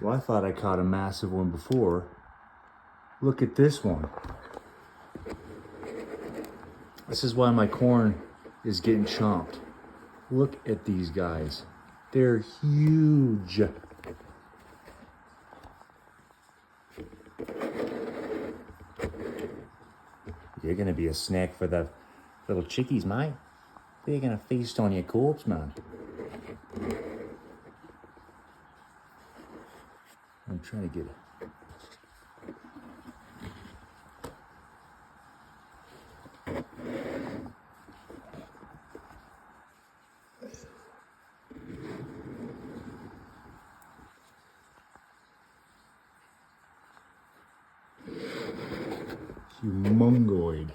Well, I thought I caught a massive one before. Look at this one. This is why my corn is getting chomped. Look at these guys. They're huge. You're gonna be a snack for the little chickies, mate. They're gonna feast on your corpse, man. I'm trying to get it. Humongoid.